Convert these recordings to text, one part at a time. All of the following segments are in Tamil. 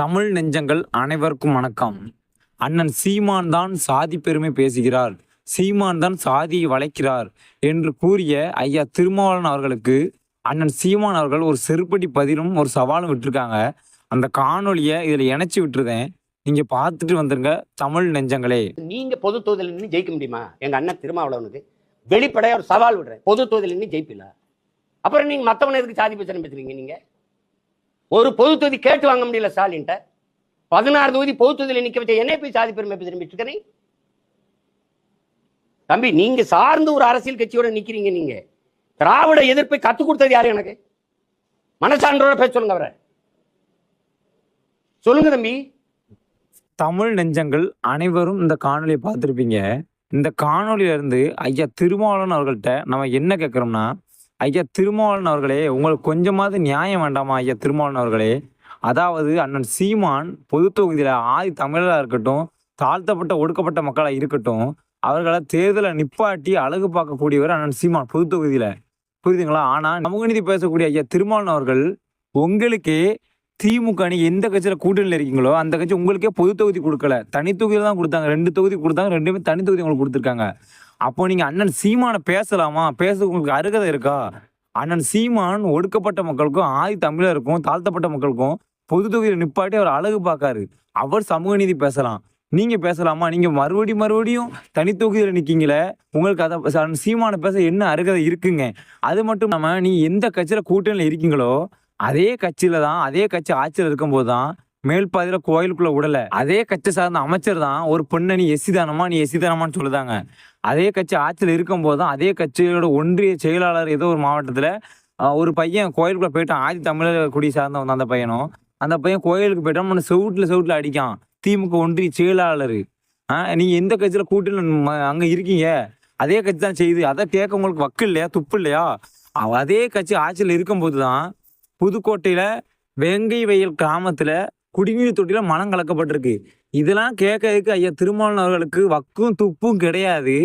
தமிழ் நெஞ்சங்கள் அனைவருக்கும் வணக்கம். அண்ணன் சீமான் தான் சாதி பெருமை பேசுகிறார், சீமான் தான் சாதியை வளைக்கிறார் என்று கூறிய ஐயா திருமாவளவன் அவர்களுக்கு அண்ணன் சீமான் அவர்கள் ஒரு செருப்படி பதிலும் ஒரு சவாலும் விட்டுருக்காங்க. அந்த காணொலியை இதில் இணைச்சி விட்டுருதேன். நீங்க பார்த்துட்டு வந்துருங்க தமிழ் நெஞ்சங்களே. நீங்க பொது தொகுதியில் நின்று ஜெயிக்க முடியுமா? எங்க அண்ணன் திருமாவளவனுக்கு வெளிப்படையா ஒரு சவால் விடுறேன், பொது தொகுதியில் நின்று ஜெயிப்பில. அப்புறம் நீங்க மத்தவன எதுக்கு சாதி பிரச்சனை பேசுறீங்க? நீங்க ஒரு பொது தொகுதி கேட்டு வாங்க முடியல ஸ்டாலின்ட்ட. 16 தொகுதி பொது தொகுதியில் நிக்க வச்ச என்ன போய் சாதி பெருமை பேசுறேன் தம்பி. நீங்க சார்ந்து ஒரு அரசியல் கட்சியோட நிக்கிறீங்க. நீங்க திராவிட எதிர்ப்பை கத்துக் கொடுத்தது யாரு? எனக்கு மனசான்றோட பேச சொல்லுங்க, அவரை சொல்லுங்க தம்பி. தமிழ் நெஞ்சங்கள் அனைவரும் இந்த காணொலியை பார்த்துருப்பீங்க. இந்த காணொலியிலிருந்து ஐயா திருமாவளவன் அவர்கள்ட்ட நம்ம என்ன கேட்குறோம்னா, ஐயா திருமாவளவன் அவர்களே, உங்களுக்கு கொஞ்சமாவது நியாயம் வேண்டாமா? ஐயா திருமாவளவன் அவர்களே, அதாவது அண்ணன் சீமான் பொது தொகுதியில் ஆதி தமிழராக இருக்கட்டும், தாழ்த்தப்பட்ட ஒடுக்கப்பட்ட மக்களாக இருக்கட்டும், அவர்களை தேர்தலை நிப்பாட்டி அழகு பார்க்கக்கூடியவர் அண்ணன் சீமான் பொது தொகுதியில், புரியுதுங்களா? ஆனால் சமூக நீதி பேசக்கூடிய ஐயா திருமாவளவன் அவர்கள், உங்களுக்கே திமுக நீ எந்த கட்சியில் கூட்டணியில் இருக்கீங்களோ அந்த கட்சி உங்களுக்கே பொது தொகுதி கொடுக்கல, தனி தொகுதியில் தான் கொடுத்தாங்க. 2 தொகுதி கொடுத்தாங்க, 2மே தனி தொகுதி உங்களுக்கு கொடுத்துருக்காங்க. அப்போ நீங்க அண்ணன் சீமானை பேசலாமா? பேச உங்களுக்கு அருகதை இருக்கா? அண்ணன் சீமான் ஒடுக்கப்பட்ட மக்களுக்கும் ஆதி தமிழருக்கும் தாழ்த்தப்பட்ட மக்களுக்கும் பொது தொகுதியில் நிப்பாட்டி அவர் அழகு பார்க்காரு. அவர் சமூக நீதி பேசலாம், நீங்க பேசலாமா? நீங்க மறுபடியும் தனி தொகுதியில் நிக்கீங்களே, உங்களுக்கு அதை சீமானை பேச என்ன அருகதை இருக்குங்க? அது மட்டும் இல்லாம நீ எந்த கட்சியில கூட்டணியில் இருக்கீங்களோ அதே கட்சியில தான், அதே கட்சி ஆட்சியில் இருக்கும்போது தான் மேல் பாதியில கோயிலுக்குள்ள விடல, அதே கட்சி சார்ந்த அமைச்சர் தான் ஒரு பொண்ணை நீ எஸ்சி தானமான்னு சொல்லுதாங்க. அதே கட்சி ஆட்சியில் இருக்கும்போது தான் அதே கட்சியோட ஒன்றிய செயலாளர் ஏதோ ஒரு மாவட்டத்தில் ஒரு பையன் கோயிலுக்குள்ள போயிட்டான், ஆதி தமிழர் குடி சார்ந்த வந்த அந்த பையன் கோயிலுக்கு போயிட்டான், செவுட்டில் அடிக்கான் திமுக ஒன்றிய செயலாளர். நீங்க எந்த கட்சியில கூட்டணி அங்க இருக்கீங்க? அதே கட்சி தான் செய்யுது. அதை கேட்க உங்களுக்கு வக்கு இல்லையா, துப்பு இல்லையா? அதே கட்சி ஆட்சியில் இருக்கும்போது தான் புதுக்கோட்டையில வெங்கை வயல் கிராமத்துல குடிநீர் தொட்டியில மனம் கலக்கப்பட்டிருக்கு. இதெல்லாம் கேட்கறதுக்கு ஐயா திருமாவளவன் அவர்களுக்கு வக்கும் துப்பும் கிடையாது.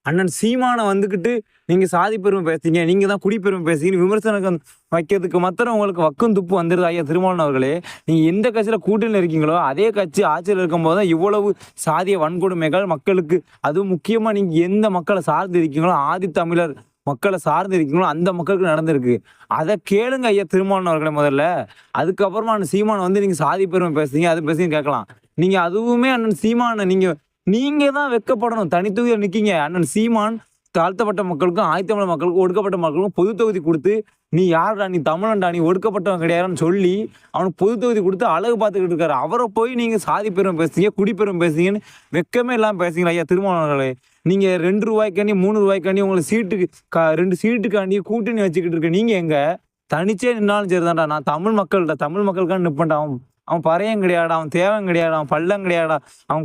அண்ணன் சீமானை வந்துக்கிட்டு நீங்க சாதி பெருமை பேசுறீங்க, நீங்க தான் குடிப்பெருமை பேசுறீங்க, விமர்சனம் வைக்கிறதுக்கு மாத்திரம் உங்களுக்கு வக்கும் துப்பு வந்துருது. ஐயா திருமாவளவன் அவர்களே, நீங்க எந்த கட்சியில கூட்டணியில் இருக்கீங்களோ அதே கட்சி ஆட்சியில் இருக்கும் போது தான் இவ்வளவு சாதிய வன்கொடுமைகள் மக்களுக்கு, அதுவும் முக்கியமா நீங்க எந்த மக்களை சார்ந்து இருக்கீங்களோ, ஆதி தமிழர் மக்களை சார்ந்து இருக்கீங்களோ அந்த மக்களுக்கு நடந்திருக்கு. அதை கேளுங்க ஐயா திருமாவளவன் அவர்களை முதல்ல. அதுக்கப்புறமா அண்ணன் சீமானை வந்து நீங்க சாதி பெருமை பேசுறீங்க, அது பேசுறீங்க கேட்கலாம். நீங்க அதுவுமே அண்ணன் சீமானை நீங்க தான் வெட்கப்படணும். தனி தொகுதியில் நிக்கீங்க. அண்ணன் சீமான் தாழ்த்தப்பட்ட மக்களுக்கும் ஆதி தமிழ் மக்களுக்கும் ஒடுக்கப்பட்ட மக்களுக்கும் பொது தொகுதி கொடுத்து, நீ யாருடா, நீ தமிழன்டா, நீ ஒடுக்கப்பட்டவன் கிடையாதுன்னு சொல்லி அவனுக்கு பொது தொகுதி கொடுத்து அழகு பார்த்துக்கிட்டு இருக்காரு. அவரை போய் நீங்க சாதி பெருமை பேசுறீங்க, குடிப்பெருமை பேசுறீங்கன்னு வெக்கமே இல்லாமல் பேசுறீங்களா ஐயா திருமாவளவர்களே? நீங்க 2 ரூபாய்க்காண்டி 3 ரூபாய்க்காண்டி உங்களுக்கு சீட்டுக்கு 2 சீட்டுக்காண்டி கூட்டணி வச்சுக்கிட்டு இருக்க நீங்க எங்க? தனிச்சே நின்னாலும் சரிதான்டா, நான் தமிழ் மக்களுக்கான நிற்பேன்டா. அவன் பறையம் கிடையாடா, அவன் தேவன் கிடையாடா, அவன் பள்ளம் கிடையாடா, அவன்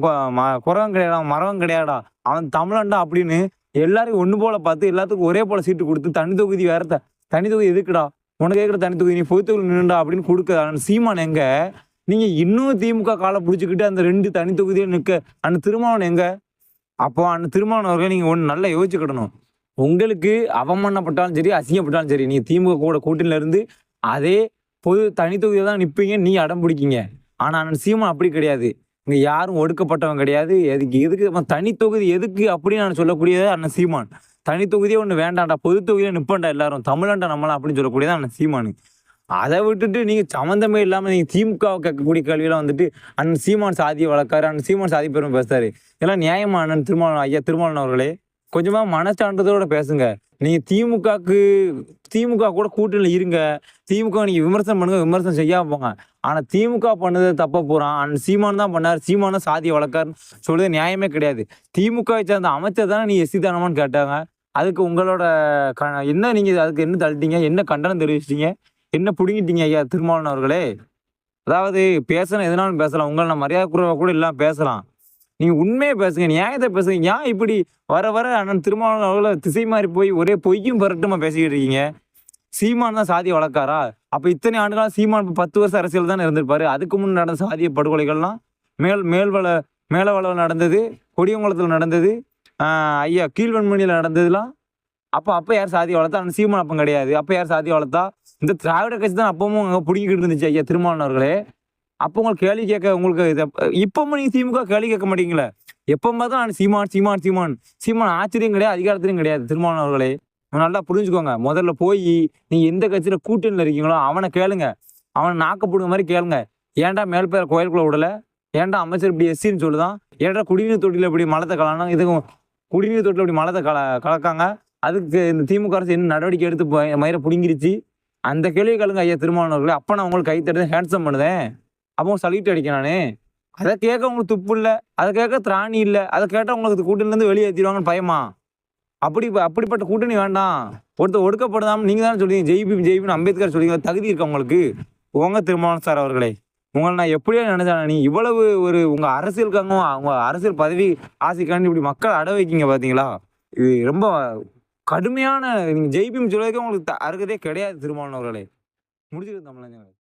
குறவன் கிடையாடா, அவன் மரவன் கிடையாடா, அவன் தமிழன்டா அப்படின்னு எல்லாரையும் ஒன்று போல பார்த்து எல்லாத்துக்கும் ஒரே போல சீட்டு கொடுத்து தனி தொகுதி வேற, தனி தொகுதி எதுக்குடா உனக்கு கேட்குற தனி தொகுதி, நீ பொது தொகுதி நின்றுடா அப்படின்னு கொடுக்க சீமான் எங்க? நீங்க இன்னும் திமுக காலை பிடிச்சிக்கிட்டு அந்த 2 தனி தொகுதியை நிற்க அந்த திருமாவளவன் எங்க? அப்போ அந்த திருமாவளவன் அவர்கள் நீங்க ஒன்று நல்லா யோசிச்சுக்கிடணும். உங்களுக்கு அவமானப்பட்டாலும் சரி, அசிங்கப்பட்டாலும் சரி, நீங்க திமுக கூட கூட்டணியில இருந்து அதே பொது தனி தொகுதியை தான் நிற்பீங்க, நீ அடம் பிடிக்கீங்க. ஆனா அண்ணன் சீமான் அப்படி கிடையாது. இங்க யாரும் ஒடுக்கப்பட்டவன் கிடையாது. எதுக்கு தனி தொகுதி எதுக்கு அப்படின்னு நான் சொல்லக்கூடியது அண்ணன் சீமான். தனி தொகுதியே ஒன்று வேண்டாம்டா, பொது தொகுதியை நிற்பண்டா, எல்லாரும் தமிழன்டா நம்மளாம் அப்படின்னு சொல்லக்கூடியதான் அண்ணன் சீமானு. அதை விட்டுட்டு நீங்க சம்மந்தமே இல்லாம நீங்க திமுக கேட்கக்கூடிய கேள்வியெல்லாம் வந்துட்டு அண்ணன் சீமான் சாதியை வளர்க்காரு, அண்ணன் சீமான் சாதி பெருமை பேசுறாரு. இதெல்லாம் நியாயமா அண்ணன் ஐயா திருமாவளவன் அவர்களே? கொஞ்சமா மனச்சான்றதோட பேசுங்க. நீங்க திமுக கூட கூட்டணியில் இருங்க, திமுக நீங்க விமர்சனம் பண்ணுங்க, விமர்சனம் செய்யாம போங்க. ஆனா திமுக பண்ணது தப்ப போறான், அண்ணன் சீமான் தான் பண்ணாரு, சீமான் தான் சாதியை வளர்க்காருன்னு சொல்றது நியாயமே கிடையாது. திமுக சேர்ந்த அமைச்சர் தானே நீ எஸ்சி தானமான்னு கேட்டாங்க. அதுக்கு உங்களோட என்ன, நீங்க அதுக்கு என்ன தள்ளிட்டீங்க, என்ன கண்டனம் தெரிவிச்சிட்டீங்க, என்ன பிடுங்கிட்டீங்க ஐயா திருமாவளவன் அவர்களே? அதாவது பேசணும், எதனாலும் பேசலாம், உங்களை நான் மரியாதை குறைவா கூட இல்லாம பேசலாம். நீங்க உண்மையை பேசுங்க, நியாயத்தை பேசுங்க. ஏன் இப்படி வர அண்ணன் திருமாவளவன் அவர்களை திசை மாறி போய் ஒரே பொய்யும் பரட்டுமா பேசிக்கிட்டு இருக்கீங்க? சீமான் தான் சாதியை வளர்க்காரா? அப்ப இத்தனை ஆண்டுகளா சீமான் 10 வருஷம் அரசியல் தானே இருந்திருப்பாரு. அதுக்கு முன் நடந்த சாதிய படுகொலைகள்லாம் மேலவளவில் நடந்தது, கொடியங்குளத்தில் நடந்தது, ஐயா கீழ்வன்மணியில் நடந்ததுலாம் அப்போ யார் சாதியை வளர்த்தா? அந்த சீமான் அப்பம் கிடையாது. அப்போ யார் சாதியை வளர்த்தா? இந்த திராவிட கட்சி தான் அப்பவும் அங்கே பிடிக்கிட்டு இருந்துச்சு ஐயா திருமாவளவன் அவர்களே. அப்போ உங்களுக்கு கேள்வி கேட்க உங்களுக்கு இப்பவும் நீங்க திமுக கேள்வி கேட்க மாட்டீங்களே. எப்ப பார்த்தாலும் நான் சீமான் சீமான் சீமான் சீமான் ஆச்சரியம் கிடையாது, அதிகாரத்திலும் கிடையாது. திருமாவளவன் அவர்களே நல்லா புரிஞ்சுக்கோங்க. முதல்ல போய் நீங்க எந்த கட்சியில கூட்டணியில இருக்கீங்களோ அவனை கேளுங்க. அவனை நாக்க புடுங்க மாதிரி கேளுங்க. ஏன்டா மேல் பேர் கோயிலுக்குள்ள விடல, ஏன்டா அமைச்சர் இப்படி எஸ்சின்னு சொல்லுதான், ஏன்டா குடிநீர் தொட்டில இப்படி மலத்தை கலனா, இதுக்கும் குடிநீர் தொட்டில இப்படி மலத்தை கலக்காங்க, அதுக்கு இந்த திமுக அரசு என்ன நடவடிக்கை எடுத்து மயிரை புடுங்கிருச்சு. அந்த கேள்வி கேளுங்க ஐயா திருமாவளவன் அவர்களே. அப்ப நான் உங்களுக்கு கை தட்டு ஹேண்ட்ஸம் பண்ணுதேன், அப்போ சல்யூட் அடிக்க நானு. அதை கேட்க உங்களுக்கு துப்பு இல்லை, அதை கேட்க திராணி இல்லை, அதை கேட்டால் உங்களுக்கு கூட்டணிலேருந்து வெளியேற்றிடுவாங்கன்னு பயமா? அப்படிப்பட்ட கூட்டணி வேண்டாம். ஒருத்தர் ஒடுக்கப்படுதாம நீங்க தானே சொல்றீங்க ஜெய்பின்னு அம்பேத்கர் சொல்றீங்க. தகுதி இருக்கா உங்களுக்கு? உங்க திருமாவளவன் சார் அவர்களே, உங்களை நான் எப்படியோ நினைச்சேன். நீ இவ்வளவு ஒரு உங்க அரசியலுக்காக உங்க அரசியல் பதவி ஆசைக்காண்டி இப்படி மக்கள் அட வைக்கீங்க பாத்தீங்களா? இது ரொம்ப கடுமையான. நீங்க ஜெய்பின்னு சொல்றதுக்கு உங்களுக்கு அருகதே கிடையாது திருமாவளவன் அவர்களே. முடிச்சுக்க தமிழ்.